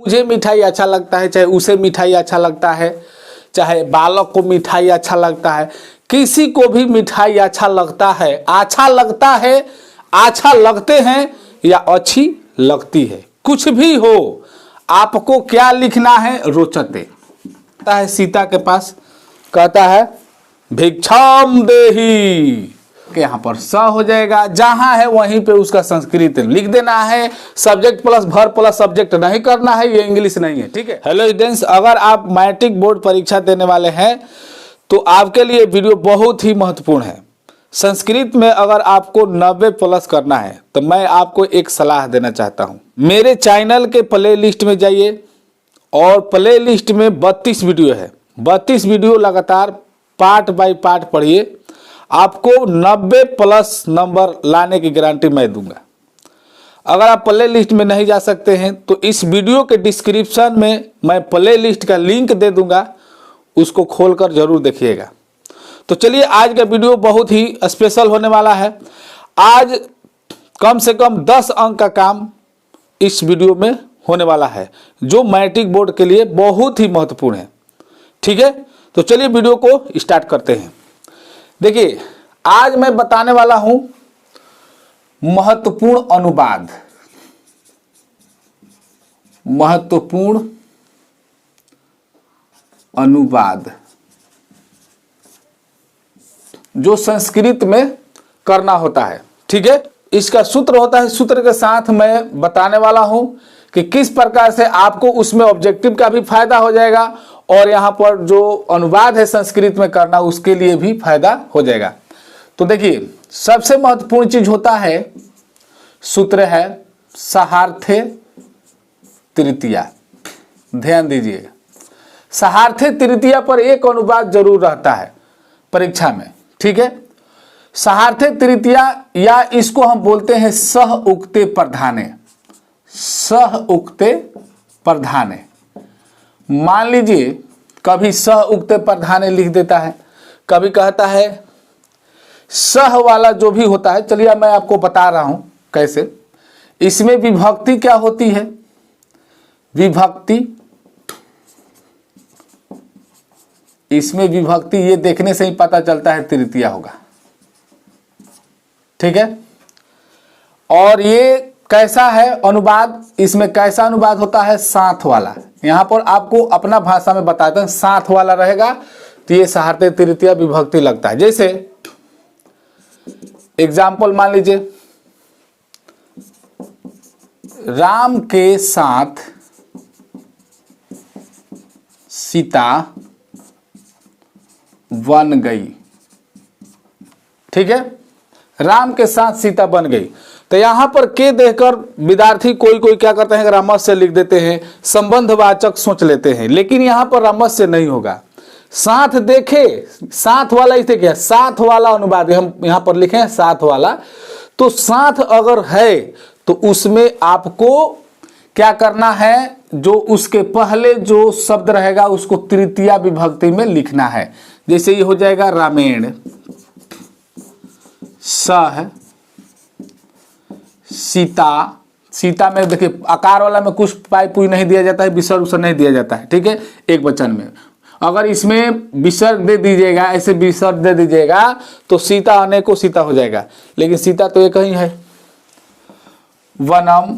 मुझे मिठाई अच्छा लगता है, चाहे उसे मिठाई अच्छा लगता है, चाहे बालक को मिठाई अच्छा लगता है, किसी को भी मिठाई अच्छा लगता है, अच्छा लगता है, अच्छा लगते हैं या अच्छी लगती है, कुछ भी हो, आपको क्या लिखना है? रोचते। है सीता के पास, कहता है भिक्षाम देही, के यहाँ पर स हो जाएगा, जहां है वहीं पे उसका संस्कृत लिख देना है। Subject plus verb plus subject नहीं करना है, ये इंग्लिश नहीं है, ठीक है। हेलो स्टूडेंट्स, अगर आप मैट्रिक बोर्ड परीक्षा देने वाले हैं तो आपके लिए वीडियो बहुत ही महत्वपूर्ण है। संस्कृत में अगर आपको 90 प्लस करना है तो मैं आपको एक सलाह देना चाहता हूं। मेरे चैनल के प्ले लिस्ट में जाइए और प्ले लिस्ट में 32 वीडियो है। 32 वीडियो लगातार पार्ट बाय पार्ट पढ़िए, आपको 90 प्लस नंबर लाने की गारंटी मैं दूंगा। अगर आप प्ले लिस्ट में नहीं जा सकते हैं तो इस वीडियो के डिस्क्रिप्शन में मैं प्ले लिस्ट का लिंक दे दूंगा, उसको खोलकर जरूर देखिएगा। तो चलिए, आज का वीडियो बहुत ही स्पेशल होने वाला है। आज कम से कम 10 अंक का काम इस वीडियो में होने वाला है, जो मैट्रिक बोर्ड के लिए बहुत ही महत्वपूर्ण है, ठीक है। तो चलिए वीडियो को स्टार्ट करते हैं। देखिए, आज मैं बताने वाला हूं महत्वपूर्ण अनुवाद। महत्वपूर्ण अनुवाद जो संस्कृत में करना होता है, ठीक है। इसका सूत्र होता है, सूत्र के साथ मैं बताने वाला हूं कि किस प्रकार से आपको उसमें ऑब्जेक्टिव का भी फायदा हो जाएगा और यहां पर जो अनुवाद है संस्कृत में करना उसके लिए भी फायदा हो जाएगा। तो देखिए, सबसे महत्वपूर्ण चीज होता है, सूत्र है सहार्थे तृतीया। ध्यान दीजिएगा, सहार्थे तृतीया पर एक अनुवाद जरूर रहता है परीक्षा में, ठीक है। सहार्थे तृतीया, या इसको हम बोलते हैं सह उक्ते प्रधाने। सह उक्ते प्रधाने, मान लीजिए कभी सह उक्ते प्रधाने लिख देता है, कभी कहता है सह वाला जो भी होता है। चलिए मैं आपको बता रहा हूं कैसे। इसमें विभक्ति क्या होती है? विभक्ति, इसमें विभक्ति ये देखने से ही पता चलता है तृतीया होगा, ठीक है। और ये कैसा है अनुवाद? इसमें कैसा अनुवाद होता है? साथ वाला। यहां पर आपको अपना भाषा में बताते हैं, साथ वाला रहेगा तो ये सहार्थे तृतीया विभक्ति लगता है। जैसे एग्जाम्पल मान लीजिए, राम के साथ सीता बन गई, ठीक है। राम के साथ सीता बन गई, तो यहां पर के देखकर विद्यार्थी कोई क्या करते हैं, रामस्य से लिख देते हैं, संबंधवाचक सोच लेते हैं, लेकिन यहां पर रामस्य नहीं होगा। साथ देखे, साथ वाला इसे क्या, साथ वाला अनुवाद हम यहां पर लिखे हैं साथ वाला। तो साथ अगर है तो उसमें आपको क्या करना है, जो उसके पहले जो शब्द रहेगा उसको तृतीया विभक्ति में लिखना है। जैसे ये हो जाएगा रामेण, सह सीता। सीता में देखिए आकार वाला में कुछ पाई पुई नहीं दिया जाता है, विसर्ग उसे नहीं दिया जाता है, ठीक है, एक वचन में। अगर इसमें विसर्ग दे दीजिएगा, ऐसे विसर्ग दे दीजिएगा तो सीता अनेकों सीता हो जाएगा, लेकिन सीता तो एक ही है। वनम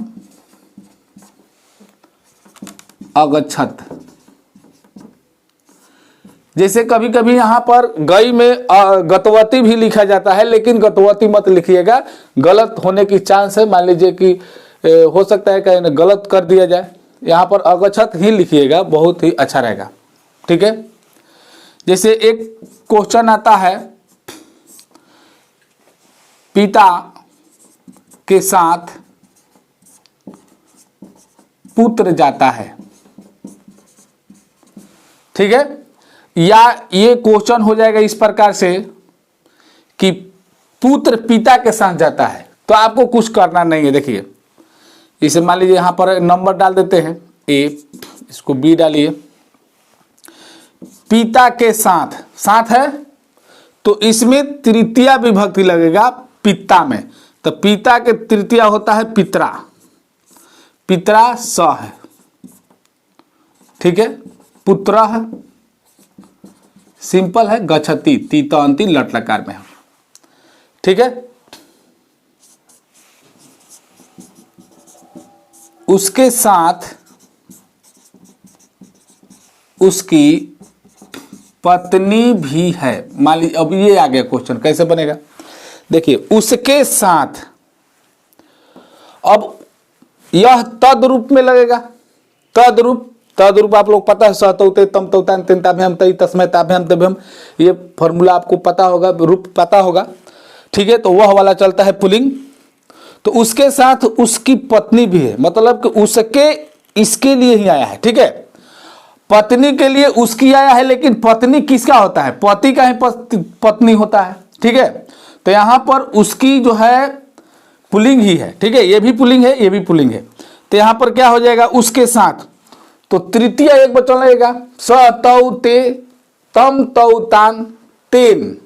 अगच्छत। जैसे कभी कभी यहां पर गई में गतवती भी लिखा जाता है, लेकिन गतवती मत लिखिएगा, गलत होने की चांस है। मान लीजिए कि हो सकता है कहीं गलत कर दिया जाए, यहां पर अगच्छत ही लिखिएगा, बहुत ही अच्छा रहेगा, ठीक है। जैसे एक क्वेश्चन आता है, पिता के साथ पुत्र जाता है, ठीक है। या ये क्वेश्चन हो जाएगा इस प्रकार से कि पुत्र पिता के साथ जाता है, तो आपको कुछ करना नहीं है। देखिए, इसे मान लीजिए यहां पर नंबर डाल देते हैं ए, इसको बी डालिए। पिता के साथ, साथ है तो इसमें तृतीया विभक्ति लगेगा पिता में, तो पिता के तृतीया होता है पितरा। पितरा स है, ठीक है, पुत्रः, सिंपल है, गच्छति, तीतांती लट लकार में है, ठीक है। उसके साथ उसकी पत्नी भी है। मान लीजिए अब ये आ गया क्वेश्चन, कैसे बनेगा, देखिए उसके साथ, अब यह तद रूप में लगेगा, तद रूप आप लोग पता है, सहतौते तम तौतान तेंताभ्याम तई तस्मै ताभ्याम तभ्यम, ये फॉर्मूला आपको पता होगा, रूप पता होगा, ठीक है। तो वह वाला चलता है पुल्लिंग। तो उसके साथ उसकी पत्नी भी है, मतलब कि उसके इसके लिए ही आया है, ठीक है। पत्नी के लिए उसकी आया है, लेकिन पत्नी किसका होता है, पति का ही पत्नी होता है, ठीक है। तो यहां पर उसकी जो है पुल्लिंग ही है, ठीक है, ये भी पुल्लिंग है, ये भी पुल्लिंग है। तो यहां पर क्या हो जाएगा, उसके साथ, तो तृतीय एक वचन लगेगा, स तौ ते तम तौ तान तेन,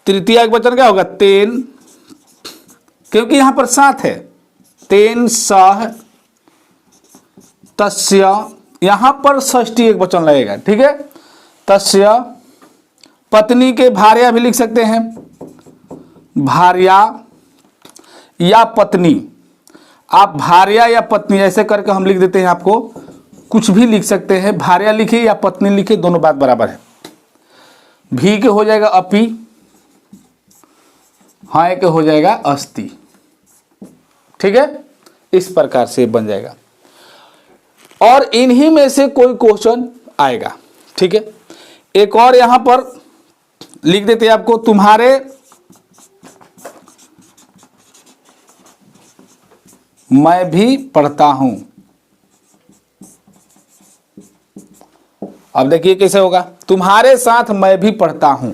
तृतीय एक वचन क्या होगा, तेन, क्योंकि यहां पर साथ है, तेन सह तस्य, यहां पर षष्ठी एक वचन लगेगा, ठीक है। तस्य, पत्नी के भार्या भी लिख सकते हैं, भार्या या पत्नी, आप भार्या या पत्नी ऐसे करके हम लिख देते हैं, आपको कुछ भी लिख सकते हैं, भार्या लिखिए या पत्नी लिखिए, दोनों बात बराबर है। भी के हो जाएगा अपि, हाँ के हो जाएगा अस्ति, ठीक है, इस प्रकार से बन जाएगा। और इन्हीं में से कोई क्वेश्चन आएगा, ठीक है। एक और यहां पर लिख देते हैं आपको, तुम्हारे मैं भी पढ़ता हूं। अब देखिए कैसे होगा, तुम्हारे साथ मैं भी पढ़ता हूं,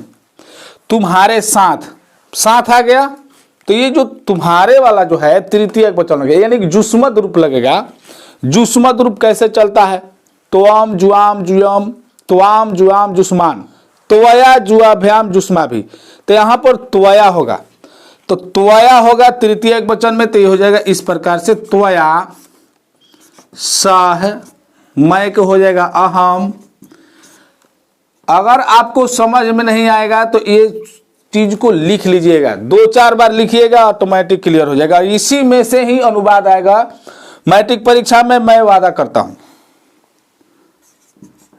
तुम्हारे साथ, साथ आ गया, तो ये जो तुम्हारे वाला जो है तृतीय वचन लगेगा, यानी कि जुस्मद रूप लगेगा। जुस्मद रूप कैसे चलता है, त्वम जुआम जुयम, त्वाम जुआम जुस्मान, त्वया जुआभ्याम जुस्मा भी, तो यहां पर त्वया होगा, तो त्वया होगा तृतीय वचन में, तो ये हो जाएगा इस प्रकार से, त्वया सह, मैं के हो जाएगा अहम। अगर आपको समझ में नहीं आएगा तो ये चीज को लिख लीजिएगा, 2-4 बार लिखिएगा, ऑटोमेटिक क्लियर हो जाएगा। इसी में से ही अनुवाद आएगा मैट्रिक परीक्षा में, मैं वादा करता हूं।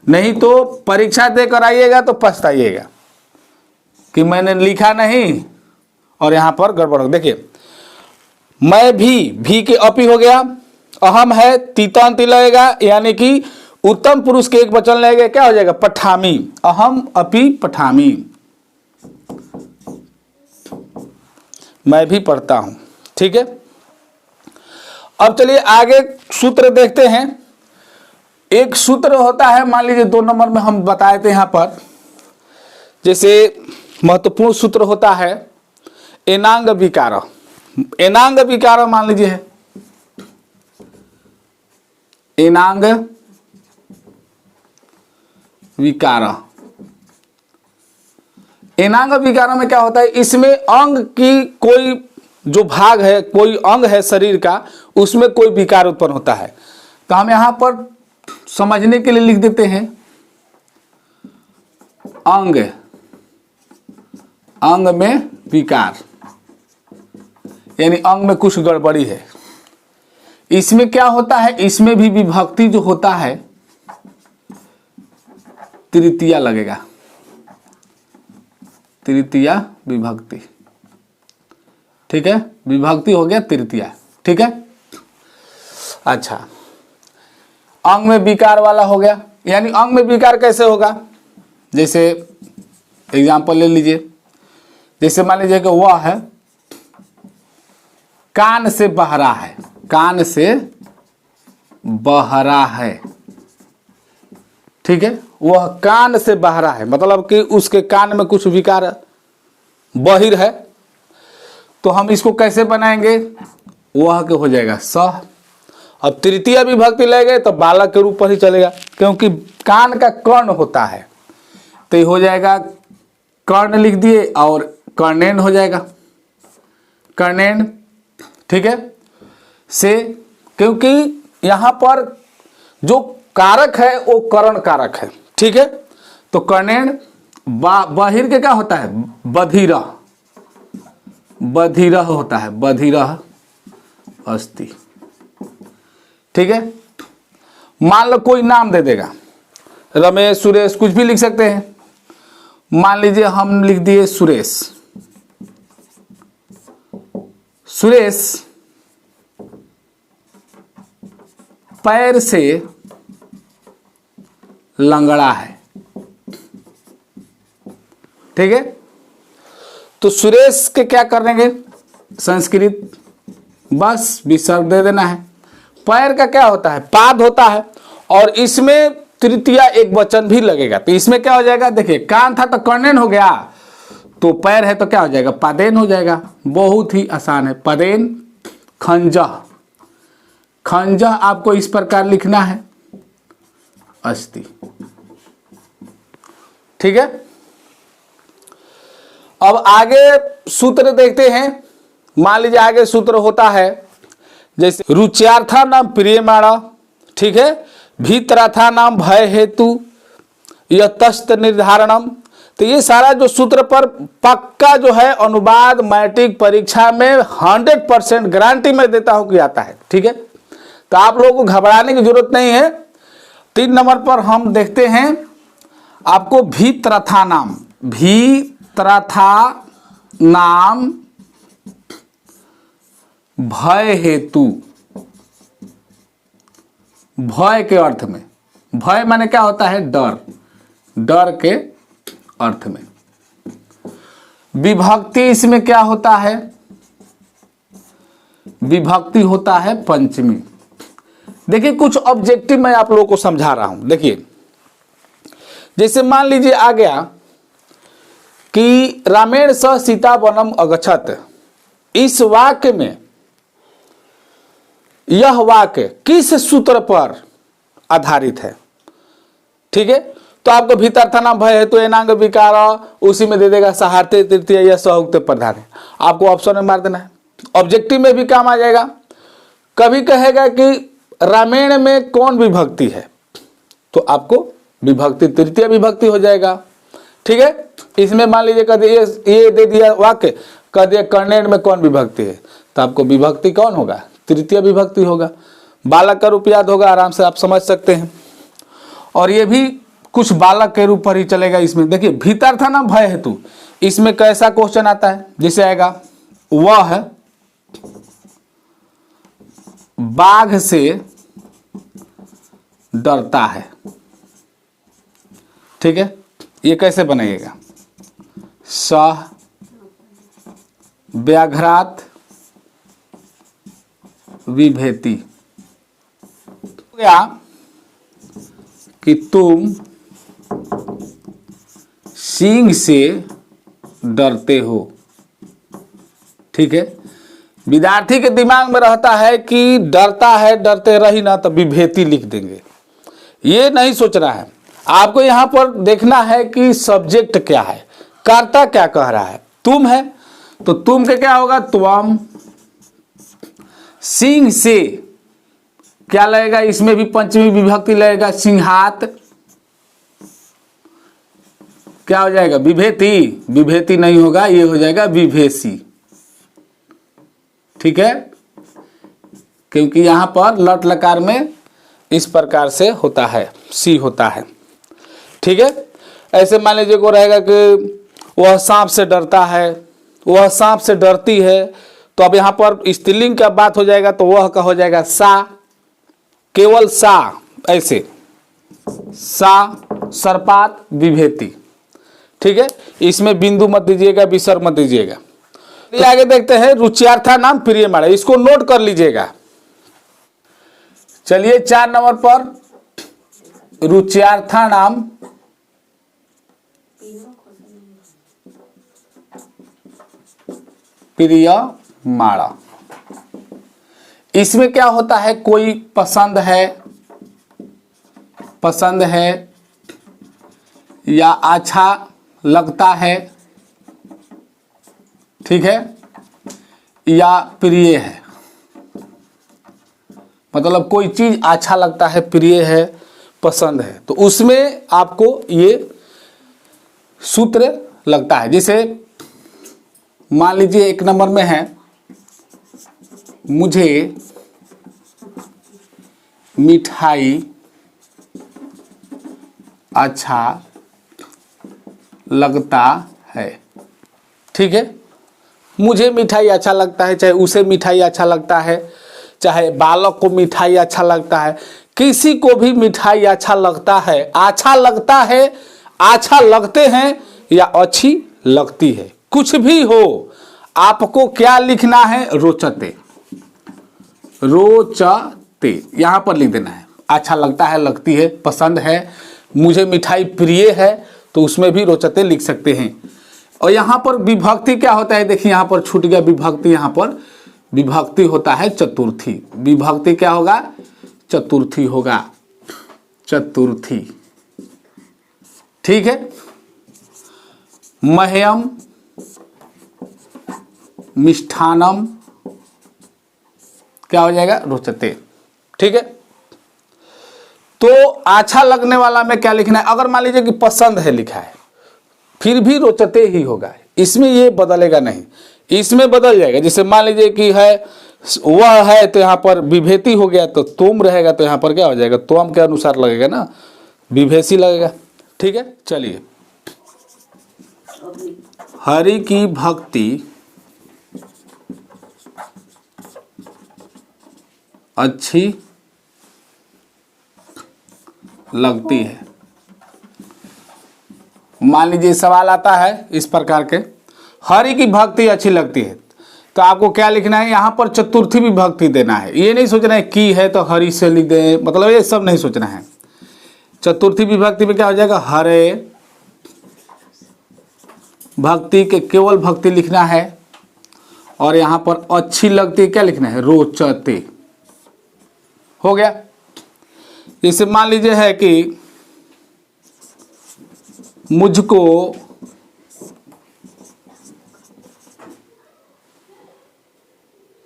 नहीं तो परीक्षा देकर आइएगा तो पछताइएगा कि मैंने लिखा नहीं और यहां पर गड़बड़ हो। देखिए मैं भी के अपी हो गया, अहम है, तीतांति लगेगा, यानी कि उत्तम पुरुष के एक वचन लगेगा, क्या हो जाएगा, पठामी, अहम अपि पठामी, मैं भी पढ़ता हूं, ठीक है। अब चलिए आगे सूत्र देखते हैं। एक सूत्र होता है, मान लीजिए 2 नंबर में हम बताए थे यहां पर, जैसे महत्वपूर्ण सूत्र होता है एनांग विकार। एनांग विकार मान लीजिए है, एनांग विकार। एनांग विकार में क्या होता है, इसमें अंग की कोई जो भाग है, कोई अंग है शरीर का, उसमें कोई विकार उत्पन्न होता है। तो हम यहां पर समझने के लिए लिख देते हैं अंग, अंग में विकार, यानी अंग में कुछ गड़बड़ी है। इसमें क्या होता है, इसमें भी विभक्ति जो होता है तृतीया लगेगा, तृतीया विभक्ति, ठीक है, विभक्ति हो गया तृतीया, ठीक है। अच्छा, अंग में विकार वाला हो गया, यानी अंग में विकार कैसे होगा, जैसे एग्जांपल ले लीजिए, जैसे मान लीजिए कि वह है कान से बहरा है, कान से बहरा है, ठीक है, वह कान से बहरा है, मतलब कि उसके कान में कुछ विकार बहिर है। तो हम इसको कैसे बनाएंगे, वह के हो जाएगा सह। अब तृतीय विभक्ति ले गए तो बालक के रूप पर ही चलेगा, क्योंकि कान का कर्ण होता है, तो ये हो जाएगा कर्ण लिख दिए और कर्णेन हो जाएगा, कर्णेन, ठीक है। से, क्योंकि यहां पर जो कारक है वो करण कारक है, ठीक है। तो कर्णेन बहिर के क्या होता है, बधिरः, बधिरः होता है, बधिरः अस्ति, ठीक है। मान लो कोई नाम दे देगा, रमेश, सुरेश, कुछ भी लिख सकते हैं। मान लीजिए हम लिख दिए सुरेश। सुरेश पैर से लंगड़ा है, ठीक है। तो सुरेश के क्या करेंगे, संस्कृत, बस विसर्ग दे देना है। पैर का क्या होता है, पाद होता है, और इसमें तृतीया एक वचन भी लगेगा। तो इसमें क्या हो जाएगा, देखिए कान था तो कर्णेन हो गया, तो पैर है तो क्या हो जाएगा, पादेन हो जाएगा। बहुत ही आसान है, पदेन। खंजः, खंजः आपको इस प्रकार लिखना है, अस्ति, ठीक है। अब आगे सूत्र देखते हैं। मान लीजिए आगे सूत्र होता है जैसे रुच्यार्था नाम प्रियमाणा, ठीक है। भीतराथा नाम भय हेतु, यतस्त निर्धारणम। तो ये सारा जो सूत्र पर पक्का जो है अनुवाद मैट्रिक परीक्षा में 100% गारंटी मैं देता हूं कि आता है, ठीक है। तो आप लोगों को घबराने की जरूरत नहीं है। 3 नंबर पर हम देखते हैं आपको भीतराथा नाम, भीतराथा नाम भय हेतु, भय के अर्थ में, भय माने क्या होता है, डर, डर के अर्थ में। विभक्ति इसमें क्या होता है, विभक्ति होता है पंचमी। देखिए कुछ ऑब्जेक्टिव मैं आप लोगों को समझा रहा हूं। देखिए जैसे मान लीजिए आ गया कि रामेण स सीता वनम अगच्छत, इस वाक्य में यह वाक्य किस सूत्र पर आधारित है, ठीक है। तो आपको भीतराथा नाम भय है तो एनांग विकार उसी में दे देगा, सहार्थे तृतीय या सहुक्त प्रधान है, आपको ऑप्शन में मार देना है। ऑब्जेक्टिव में भी काम आ जाएगा। कभी कहेगा कि रामायण में कौन विभक्ति है, तो आपको विभक्ति तृतीय विभक्ति हो जाएगा, ठीक है। इसमें मान लीजिए कह दिए ये दे दिया वाक्य, कह दिया कर्णेन में कौन विभक्ति है, तो आपको विभक्ति कौन होगा, तृतीय विभक्ति होगा। बालक का रूप याद होगा, आराम से आप समझ सकते हैं। और ये भी कुछ बालक के रूप पर ही चलेगा। इसमें देखिए भीतराथा नाम भय हेतु, इसमें कैसा क्वेश्चन आता है, जैसे आएगा वह बाघ से डरता है, ठीक है। ये कैसे बनेगा, सह व्याघ्रात विभेति हो गया कि तुम सिंह से डरते हो, ठीक है। विद्यार्थी के दिमाग में रहता है कि डरता है, डरते रही ना, तो विभेति लिख देंगे। ये नहीं सोचना है आपको, यहां पर देखना है कि सब्जेक्ट क्या है, कर्ता क्या कह रहा है। तुम है तो तुम के क्या होगा, त्वम। सिंह से क्या लगेगा, इसमें भी पंचमी विभक्ति लगेगा, सिंहात। क्या हो जाएगा, विभेति, विभेति नहीं होगा, ये हो जाएगा विभेसी, ठीक है। क्योंकि यहां पर लट लकार में इस प्रकार से होता है, सी होता है, ठीक है। ऐसे मान लीजिए को रहेगा कि वह सांप से डरता है, वह सांप से डरती है, तो अब यहां पर स्त्रीलिंग का बात हो जाएगा, तो वह का हो जाएगा सा, केवल सा, ऐसे सा सर्पात विभेति, ठीक है। इसमें बिंदु मत दीजिएगा, विसर्ग मत दीजिएगा। आगे देखते हैं रुच्यार्था नाम प्रियमाणा, इसको नोट कर लीजिएगा। चलिए 4 नंबर पर रुच्यार्था नाम प्रियमाणा। इसमें क्या होता है, कोई पसंद है, पसंद है या अच्छा लगता है, ठीक है, या प्रिय है, मतलब कोई चीज अच्छा लगता है, प्रिय है, पसंद है, तो उसमें आपको ये सूत्र लगता है। जैसे मान लीजिए 1 नंबर में है, मुझे मिठाई अच्छा लगता है। ठीक है, मुझे मिठाई अच्छा लगता है, चाहे उसे मिठाई अच्छा लगता है, चाहे बालक को मिठाई अच्छा लगता है, किसी को भी मिठाई अच्छा लगता है, अच्छा लगता है, अच्छा लगते हैं या अच्छी लगती है, कुछ भी हो, आपको क्या लिखना है? रोचते, रोचते यहां पर लिख देना है। अच्छा लगता है, लगती है, पसंद है, मुझे मिठाई प्रिय है, तो उसमें भी रोचते लिख सकते हैं। और यहां पर विभक्ति क्या होता है? देखिए यहां पर छूट गया विभक्ति, यहां पर विभक्ति होता है चतुर्थी। विभक्ति क्या होगा? चतुर्थी होगा, चतुर्थी। ठीक है, मह्यम मिष्ठानम क्या हो जाएगा? रोचते। ठीक है, तो अच्छा लगने वाला में क्या लिखना है? अगर मान लीजिए कि पसंद है लिखा है, फिर भी रोचते ही होगा, इसमें ये बदलेगा नहीं, इसमें बदल जाएगा। जैसे मान लीजिए कि है वह है, तो यहाँ पर विभेति हो गया, तो तुम रहेगा, तो यहाँ पर क्या हो जाएगा? त्वम के अनुसार लगेगा ना, विभेषी लगेगा। ठीक है, चलिए, हरि की भक्ति अच्छी लगती है। मान लीजिए सवाल आता है इस प्रकार के, हरि की भक्ति अच्छी लगती है, तो आपको क्या लिखना है? यहाँ पर चतुर्थी विभक्ति देना है। ये नहीं सोचना है की है तो हरि से लिख दें, मतलब ये सब नहीं सोचना है। चतुर्थी विभक्ति में क्या हो जाएगा? हरे भक्ति के केवल भक्ति लिखना है, और यहाँ पर अच्छी लगती है क्या लिखना है? रोचते। हो गया। जैसे मान लीजिए है कि मुझको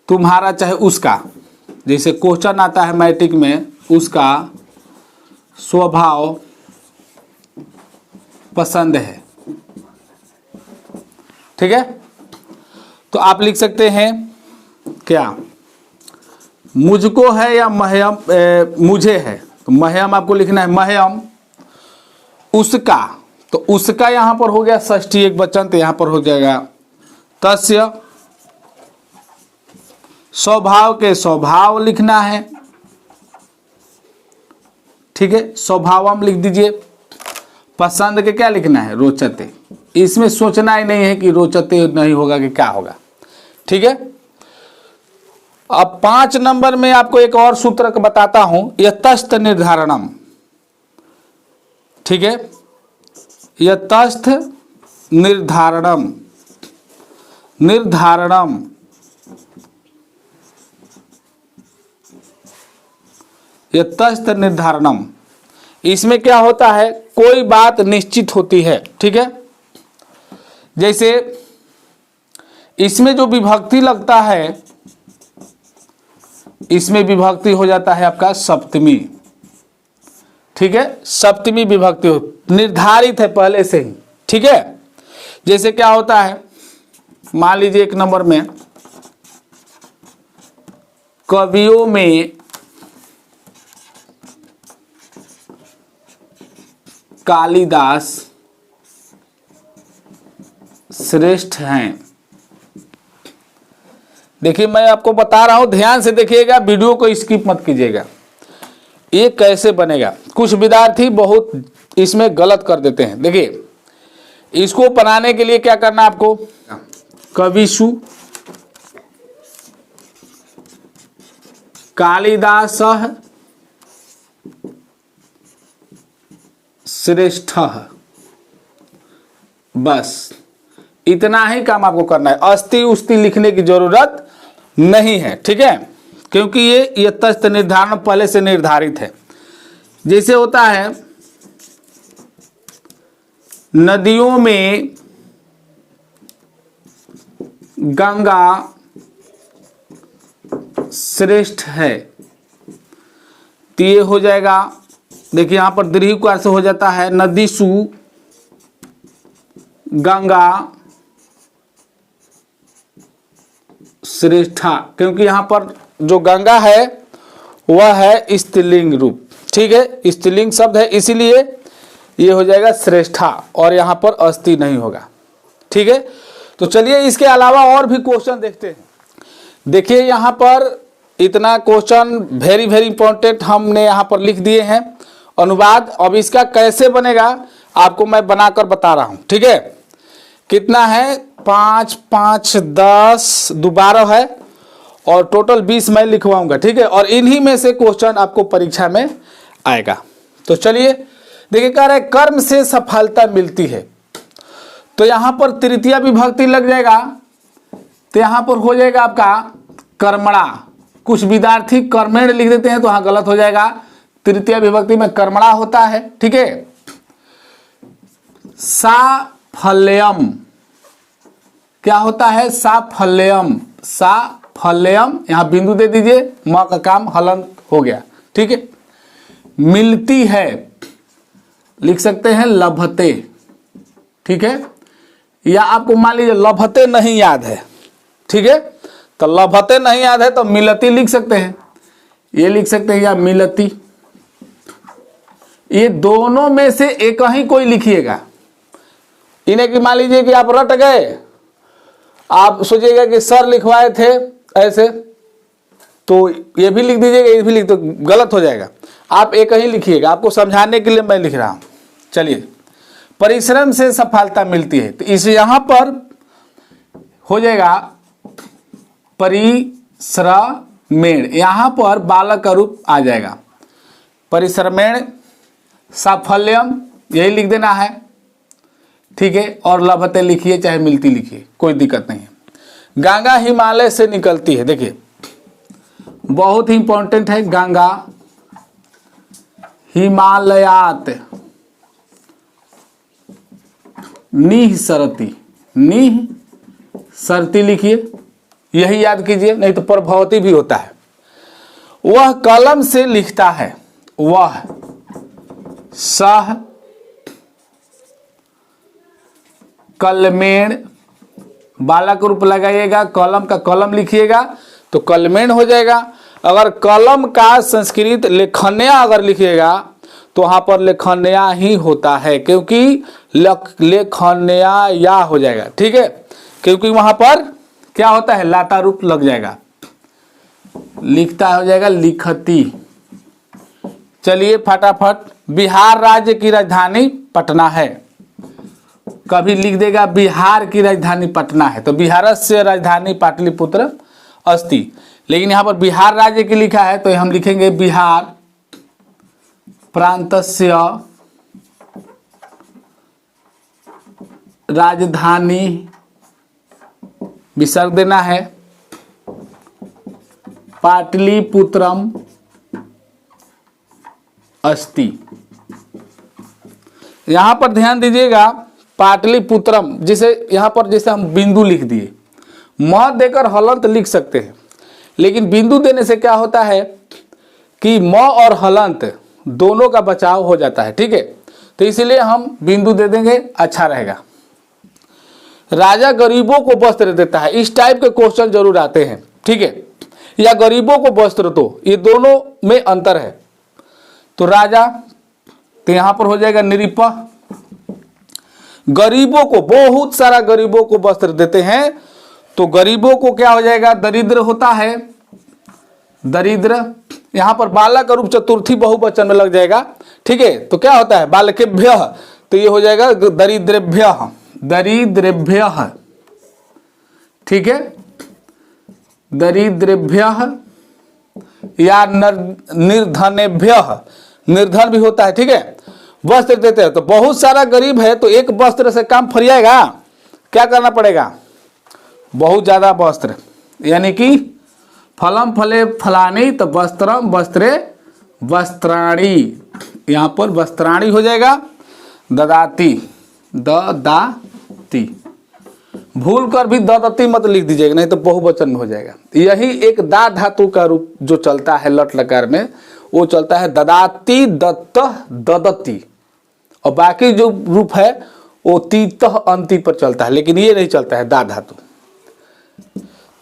तुम्हारा चाहे उसका, जैसे क्वेश्चन आता है मैट्रिक में, उसका स्वभाव पसंद है। ठीक है, तो आप लिख सकते हैं क्या? मुझको है या मह्यम, मुझे है, तो मह्यम आपको लिखना है मह्यम उसका, तो उसका यहां पर हो गया षष्ठी एक वचन, तो यहां पर हो जाएगा तस्य। स्वभाव के स्वभाव लिखना है। ठीक है, स्वभावम लिख दीजिए। पसंद के क्या लिखना है? रोचते। इसमें सोचना ही नहीं है कि रोचते नहीं होगा कि क्या होगा। ठीक है, अब 5 नंबर में आपको एक और सूत्र बताता हूं, यतस्थ निर्धारणम। ठीक है, यतस्थ निर्धारणम, निर्धारणम यतस्थ निर्धारणम। इसमें क्या होता है? कोई बात निश्चित होती है। ठीक है, जैसे इसमें जो विभक्ति लगता है, इसमें विभक्ति हो जाता है आपका सप्तमी। ठीक है, सप्तमी विभक्ति हो, निर्धारित है पहले से ही। ठीक है, जैसे क्या होता है, मान लीजिए 1 नंबर में, कवियों में कालिदास श्रेष्ठ हैं। देखिए मैं आपको बता रहा हूं, ध्यान से देखिएगा, वीडियो को स्किप मत कीजिएगा। ये कैसे बनेगा? कुछ विद्यार्थी बहुत इसमें गलत कर देते हैं। देखिए, इसको बनाने के लिए क्या करना है आपको? कविषु कालिदासः श्रेष्ठः, बस इतना ही काम आपको करना है। अस्ति उस्ति लिखने की जरूरत नहीं है। ठीक है, क्योंकि ये यतस्थ निर्धारण पहले से निर्धारित है। जैसे होता है, नदियों में गंगा श्रेष्ठ है, तो ये हो जाएगा, देखिए यहाँ पर दीर्घिकार से हो जाता है नदीसु गंगा श्रेष्ठा, क्योंकि यहाँ पर जो गंगा है वह है स्त्रीलिंग रूप, ठीक है, स्त्रीलिंग शब्द है, इसीलिए ये हो जाएगा श्रेष्ठा और यहाँ पर अस्ति नहीं होगा, ठीक है। तो चलिए इसके अलावा और भी क्वेश्चन देखते हैं। देखिए यहाँ पर इतना क्वेश्चन वेरी वेरी इंपॉर्टेंट हमने यहाँ पर लिख दिए हैं अनुवाद। अब इसका कैसे बनेगा आपको मैं बनाकर बता रहा हूँ, ठीक है। कितना है, 5 5 10 12 है और टोटल 20 मैं लिखवाऊंगा, ठीक है। और इन्हीं में से क्वेश्चन आपको परीक्षा में आएगा। तो चलिए देखिए, कह रहे कर्म से सफलता मिलती है, तो यहाँ पर तृतीया विभक्ति लग जाएगा, तो यहाँ पर हो जाएगा आपका कर्मणा। कुछ विद्यार्थी कर्मेण लिख देते हैं तो यहाँ गलत हो जाएगा, तृतीया विभक्ति में कर्मणा होता है, ठीक है। साफल्यम क्या होता है, साफल्यम, साफल्यम, यहाँ बिंदु दे दीजिए, म का काम हलन हो गया, ठीक है। मिलती है लिख सकते हैं लभते, ठीक है, या आपको मान लीजिए लभते नहीं याद है, ठीक है, तो लभते नहीं याद है तो मिलती लिख सकते हैं, ये लिख सकते हैं, या मिलती, ये दोनों में से एक ही कोई लिखिएगा। इन्हें कि मान लीजिए कि आप रट गए, आप सोचिएगा कि सर लिखवाए थे ऐसे, तो ये भी लिख दीजिएगा, ये भी लिख, तो गलत हो जाएगा। आप एक ही लिखिएगा, आपको समझाने के लिए मैं लिख रहा हूं। चलिए, परिश्रम से सफलता मिलती है, तो इस यहां पर हो जाएगा परिश्रमेण, यहां पर बालक का रूप आ जाएगा, परिश्रमेण, साफल्यम यही लिख देना है, ठीक है। और लभते लिखिए चाहे मिलती लिखिए, कोई दिक्कत नहीं है। गंगा हिमालय से निकलती है, देखिए बहुत ही इंपॉर्टेंट है, गंगा हिमालयात निह सरती, निह सरती लिखिए, यही याद कीजिए, नहीं तो प्रभवती भी होता है। वह कलम से लिखता है, वह सह कलमेण, बालक रूप लगाइएगा, कलम का कलम लिखिएगा तो कलमेण हो जाएगा। अगर कलम का संस्कृत लेखन्या अगर लिखिएगा तो वहां पर लेखन्या ही होता है, क्योंकि लेखन्या या हो जाएगा, ठीक है, क्योंकि वहां पर क्या होता है, लाता रूप लग जाएगा, लिखता हो जाएगा लिखती। चलिए फटाफट, बिहार राज्य की राजधानी पटना है, कभी लिख देगा बिहार की राजधानी पटना है, तो बिहारस्य राजधानी पाटलिपुत्र अस्ति, लेकिन यहाँ पर बिहार राज्य की लिखा है तो हम लिखेंगे बिहार प्रांतस्य राजधानी, विसर्ग देना है पाटलिपुत्रम अस्ति। यहां पर ध्यान दीजिएगा, पाटलिपुत्रम, जिसे यहां पर जैसे हम बिंदु लिख दिए, म देकर हलंत लिख सकते हैं, लेकिन बिंदु देने से क्या होता है कि म और हलंत दोनों का बचाव हो जाता है, ठीक है, तो इसलिए हम बिंदु दे देंगे, अच्छा रहेगा। राजा गरीबों को वस्त्र देता है, इस टाइप के क्वेश्चन जरूर आते हैं, ठीक है, या गरीबों को वस्त्र दो, ये दोनों में अंतर है। तो राजा, तो यहां पर हो जाएगा निरीपः, गरीबों को, बहुत सारा गरीबों को वस्त्र देते हैं, तो गरीबों को क्या हो जाएगा, दरिद्र होता है, दरिद्र, यहां पर बालक का रूप चतुर्थी बहुवचन में लग जाएगा, ठीक है, तो क्या होता है बालकेभ्य, तो ये हो जाएगा दरिद्रेभ्य, दरिद्रेभ्य, ठीक है, दरिद्रेभ्य या निर्धनेभ्य, निर्धन भी होता है, ठीक है, वस्त्र देते हैं। तो बहुत सारा गरीब है तो एक वस्त्र से काम फरियाएगा, क्या करना पड़ेगा, बहुत ज्यादा वस्त्र, यानी कि फलम फले फलानी, तो वस्त्रम वस्त्रे वस्त्राणी, यहां पर वस्त्राणी हो जाएगा, ददाती, ददाती, भूल कर भी ददती मत लिख दीजिएगा, नहीं तो बहुवचन में हो जाएगा। यही एक दा धातु का रूप जो चलता है लट लकार में, वो चलता है ददाती, दत्तः, ददती, और बाकी जो रूप है वो तीतः अंति पर चलता है, लेकिन ये नहीं चलता है दा धातु।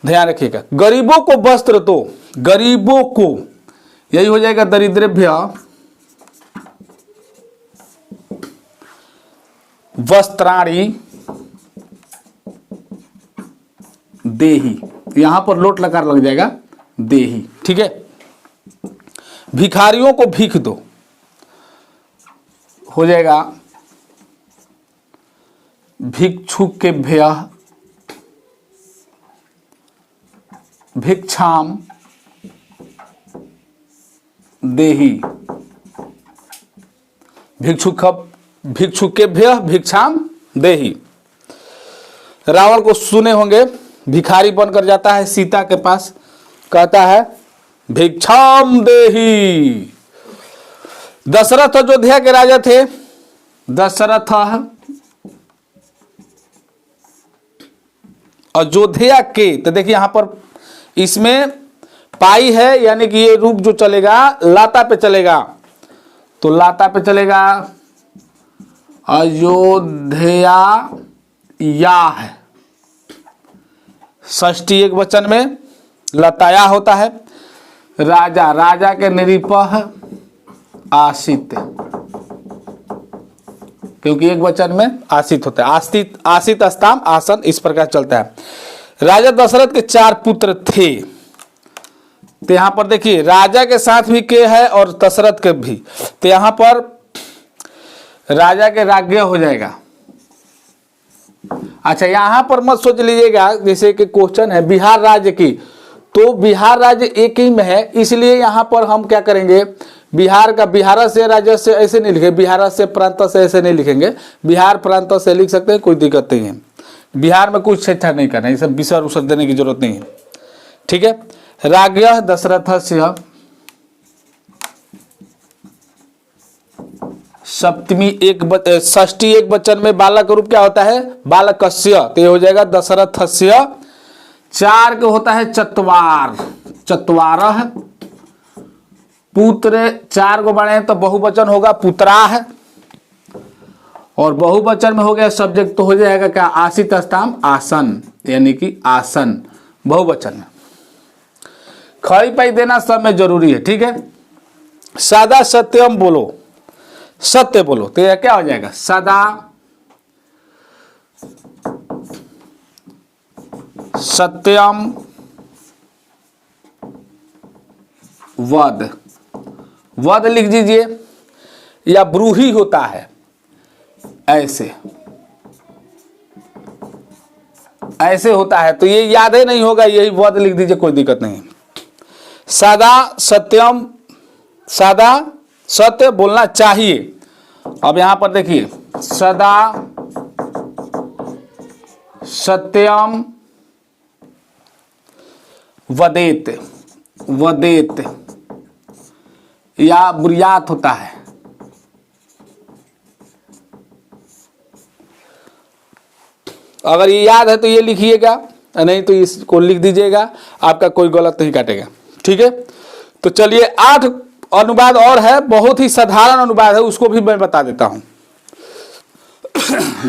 ध्यान रखिएगा। गरीबों को वस्त्र दो, गरीबों को, यही हो जाएगा दरिद्रेभ्य वस्त्राणि देहि, यहां पर लोट लकार लग जाएगा देहि, ठीक है। भिखारियों को भीख दो, हो जाएगा भिक्षुकेभ्य भिक्षाम देहि, भिक्षुकेभ्य भिक्षाम देहि। रावण को सुने होंगे, भिखारी बनकर जाता है सीता के पास, कहता है भिक्षाम देहि। दशरथ अयोध्या के राजा थे, दशरथ अयोध्या के, तो देखिए यहां पर इसमें पाई है, यानी कि ये रूप जो चलेगा लाता पे चलेगा, तो लाता पे चलेगा अयोध्या या है, षष्ठी एक वचन में लताया होता है। राजा, राजा के निरीपह आसित, क्योंकि एक वचन में आसित होता है, आसित, आसित अस्ताम आसन, इस प्रकार चलता है। राजा दशरथ के 4 पुत्र थे, तो यहां पर देखिए राजा के साथ भी के है और दशरथ के भी, तो यहां पर राजा के राज्ञ हो जाएगा। अच्छा, यहां पर मत सोच लीजिएगा जैसे कि क्वेश्चन है बिहार राज्य की, तो बिहार राज्य एक ही में है, इसलिए यहां पर हम क्या करेंगे, बिहार का बिहार से राज्य से ऐसे नहीं लिखेंगे, बिहार से प्रांत से ऐसे नहीं लिखेंगे, बिहार प्रांत से लिख सकते हैं, कोई दिक्कत नहीं है। बिहार में कुछ शिक्षा नहीं करना है, ये सब विसर उसर देने की जरूरत नहीं है, ठीक है। राज्ञ दशरथस्य सप्तमी षष्ठी एक वचन में बालक का रूप क्या होता है, बालकस्य, तो ये हो जाएगा दशरथस्य। 4 के होता है चत्वार, चत्वारः पुत्र, 4 को बढ़े तो बहुवचन होगा पुत्राः, और बहुवचन में हो गया सब्जेक्ट तो हो जाएगा क्या, आसित अस्ताम आसन, यानी कि आसन बहुवचन में। खड़ी पाई देना सब में जरूरी है, ठीक है। सदा सत्यम बोलो, सत्य बोलो, तो यह क्या हो जाएगा, सदा सत्यम वद, वद लिख दीजिए, या ब्रूही होता है ऐसे, ऐसे होता है, तो ये याद ही नहीं होगा, यही वद लिख दीजिए, कोई दिक्कत नहीं। सदा सत्यम, सदा सत्य बोलना चाहिए। अब यहां पर देखिए सदा सत्यम वदेत, वदेत या बुरियात होता है, अगर ये याद है तो ये लिखिएगा, नहीं तो इसको लिख दीजिएगा, आपका कोई गलत नहीं काटेगा, ठीक है। तो चलिए 8 अनुवाद और है, बहुत ही साधारण अनुवाद है, उसको भी मैं बता देता हूं।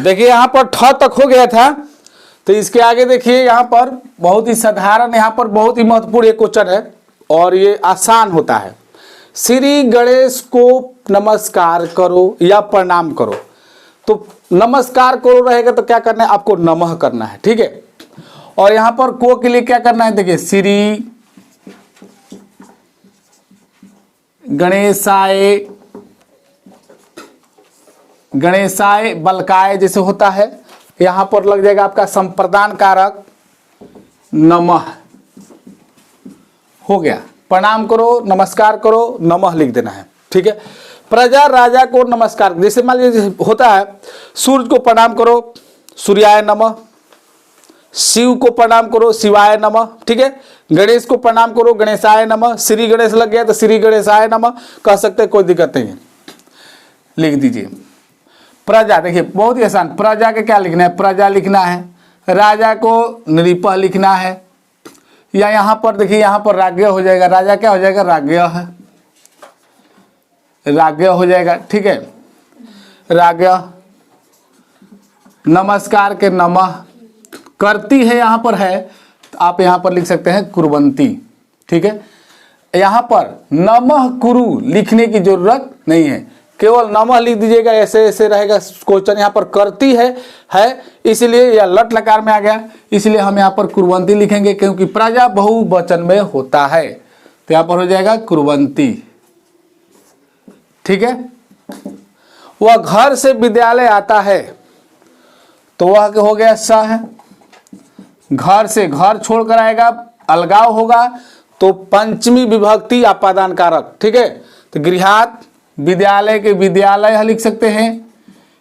देखिए यहां पर ठ तक हो गया था, तो इसके आगे देखिए यहां पर बहुत ही साधारण, यहां पर बहुत ही महत्वपूर्ण एक क्वेश्चन है और ये आसान होता है। श्री गणेश को नमस्कार करो या प्रणाम करो, तो नमस्कार करो रहेगा तो क्या करना है, आपको नमः करना है, ठीक है। और यहां पर को के लिए क्या करना है, देखिए श्री गणेशाय, गणेशाय बलकाय जैसे होता है, यहां पर लग जाएगा आपका संप्रदान कारक नमः, हो गया। प्रणाम करो, नमस्कार करो, नमः लिख देना है, ठीक है। प्रजा राजा को नमस्कार, जैसे मान लीजिए होता है सूर्य को प्रणाम करो, सूर्याय नमः, शिव को प्रणाम करो, शिवाय नमः, ठीक है। गणेश को प्रणाम करो, गणेशाय नमः, श्री गणेश लग गया तो श्री गणेशाय नमः कह सकते हैं, कोई दिक्कत नहीं है, लिख दीजिए। प्रजा, देखिए बहुत ही आसान, प्रजा के क्या लिखना है, प्रजा लिखना है, राजा को नृपः लिखना है, या यहां पर देखिए यहां पर राज्ञ हो जाएगा, राजा क्या हो जाएगा, राज्ञ है, राज्ञ हो जाएगा, ठीक है। राज्ञ, नमस्कार के नमः, करती है यहाँ पर है तो आप यहाँ पर लिख सकते हैं कुर्वन्ती, ठीक है। यहाँ पर नमः कुरु लिखने की जरूरत नहीं है, केवल नमः लिख दीजिएगा, ऐसे ऐसे रहेगा क्वेश्चन। यहाँ पर करती है इसलिए यह लट लकार में आ गया, इसलिए हम यहाँ पर कुर्वन्ती लिखेंगे क्योंकि प्रजा बहुवचन में होता है, तो यहाँ पर हो जाएगा कुर्वन्ती, ठीक है। वह घर से विद्यालय आता है तो वह हो गया स है, घर से घर छोड़कर आएगा, अलगाव होगा तो पंचमी विभक्ति अपादान कारक, ठीक है। तो गृहात, विद्यालय के विद्यालय लिख सकते हैं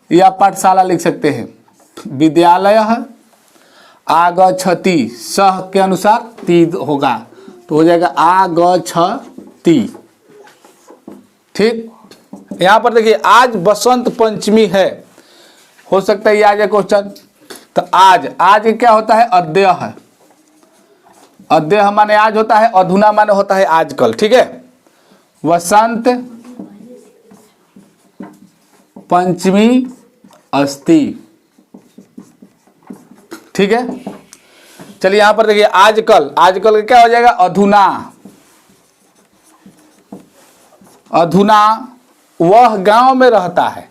या पाठशाला लिख सकते हैं। विद्यालय आगच्छति, सह के अनुसार ती होगा तो हो जाएगा आगच्छति, ठीक। यहाँ पर देखिए आज बसंत पंचमी है, हो सकता है ये आ जाए क्वेश्चन। तो आज क्या होता है, अद्य है, अद्य माने आज होता है, अधुना माने होता है आजकल, ठीक है। वसंत पंचमी अस्ति, ठीक है। चलिए यहां पर देखिए आजकल, आजकल क्या हो जाएगा, अधुना, अधुना वह गांव में रहता है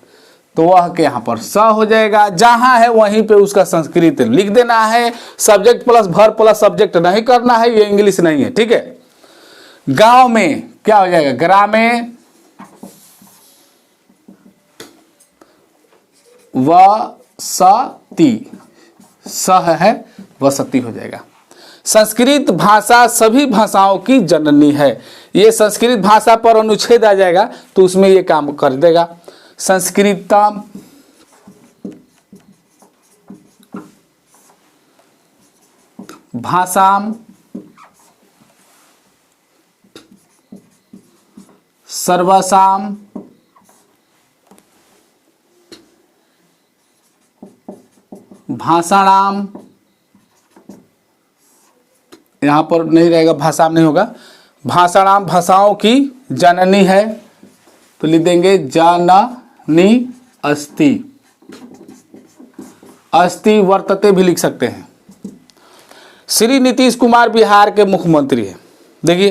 तो वह के यहाँ पर स हो जाएगा, जहां है वहीं पे उसका संस्कृत लिख देना है, subject plus verb plus subject नहीं करना है, ये इंग्लिश नहीं है, ठीक है। गांव में क्या हो जाएगा, ग्रामे वसति, सह है वसति हो जाएगा। संस्कृत भाषा सभी भाषाओं की जननी है, ये संस्कृत भाषा पर अनुच्छेद आ जाएगा तो उसमें ये काम कर देगा। संस्कृतम भाषाम सर्वसाम भाषाणाम, यहां पर नहीं रहेगा, भाषाम नहीं होगा, भाषाणाम भाषाओं की जननी है तो लिख देंगे जननी अस्ति, अस्ति वर्तते भी लिख सकते हैं। श्री नीतीश कुमार बिहार के मुख्यमंत्री हैं, देखिए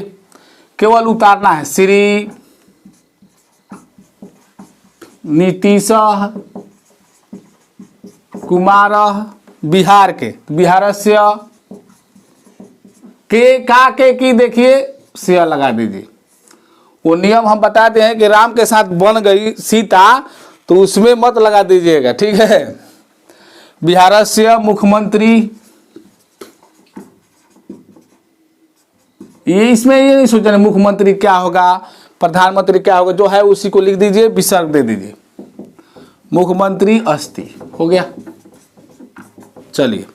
केवल उतारना है, श्री नीतीश कुमार बिहार के, बिहारस्य के का के की देखिए सिया लगा दीजिए। वो नियम हम बताते हैं कि राम के साथ बन गई सीता तो उसमें मत लगा दीजिएगा, ठीक है। बिहारस्य मुख्यमंत्री, ये इसमें ये नहीं सोचना मुख्यमंत्री क्या होगा, प्रधानमंत्री क्या होगा, जो है उसी को लिख दीजिए, विसर्ग दे दीजिए, मुख्यमंत्री अस्ति हो गया। चलिए,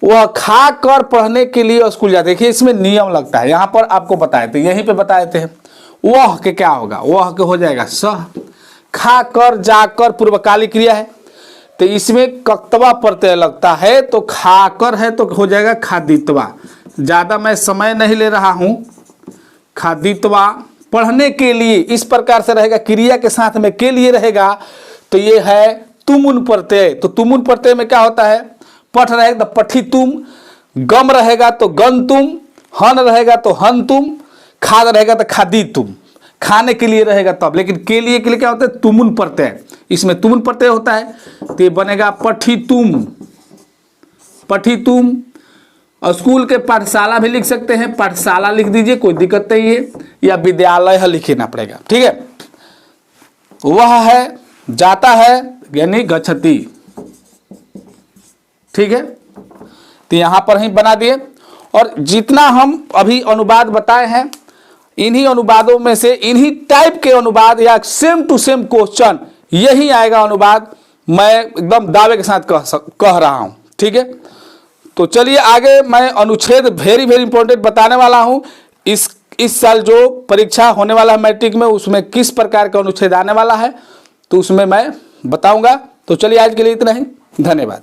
वह खा कर पढ़ने के लिए स्कूल जाते, देखिए इसमें नियम लगता है, यहां पर आपको बताए थे, यहीं पे बताए थे। वह के क्या होगा, वह के हो जाएगा सह, खा कर जाकर पूर्वकाली क्रिया है तो इसमें कक्तवा प्रत्यय लगता है तो खाकर है तो हो जाएगा खादित्वा। ज्यादा मैं समय नहीं ले रहा हूं, खादित्वा पढ़ने के लिए इस प्रकार से रहेगा, क्रिया के साथ में के लिए रहेगा तो ये है तुमुन प्रत्यय। तो तुमुन प्रत्यय में क्या होता है, पठ रहेगा तो पठी तुम, गम रहेगा तो गन तुम, हन रहेगा तो हन तुम, खाद रहेगा तो खादी तुम, खाने के लिए रहेगा तब। लेकिन के लिए क्या होता है, तुमुन प्रत्यय, इसमें तुमुन प्रत्यय होता है तो ये बनेगा पठी तुम, पठी तुम। स्कूल के पाठशाला भी लिख सकते हैं, पाठशाला लिख दीजिए, कोई दिक्कत नहीं है, या विद्यालय लिखना पड़ेगा, ठीक है। वह है जाता है यानी गच्छति, ठीक है। तो यहां पर ही बना दिए, और जितना हम अभी अनुवाद बताए हैं इन्हीं अनुवादों में से इन्हीं टाइप के अनुवाद या सेम टू सेम क्वेश्चन यही आएगा अनुवाद, मैं एकदम दावे के साथ कह रहा हूं, ठीक है। तो चलिए आगे मैं अनुच्छेद वेरी वेरी इंपॉर्टेंट बताने वाला हूं। इस साल जो परीक्षा होने वाला है मैट्रिक में, उसमें किस प्रकार का अनुच्छेद आने वाला है तो उसमें मैं बताऊंगा। तो चलिए आज के लिए इतना ही, धन्यवाद।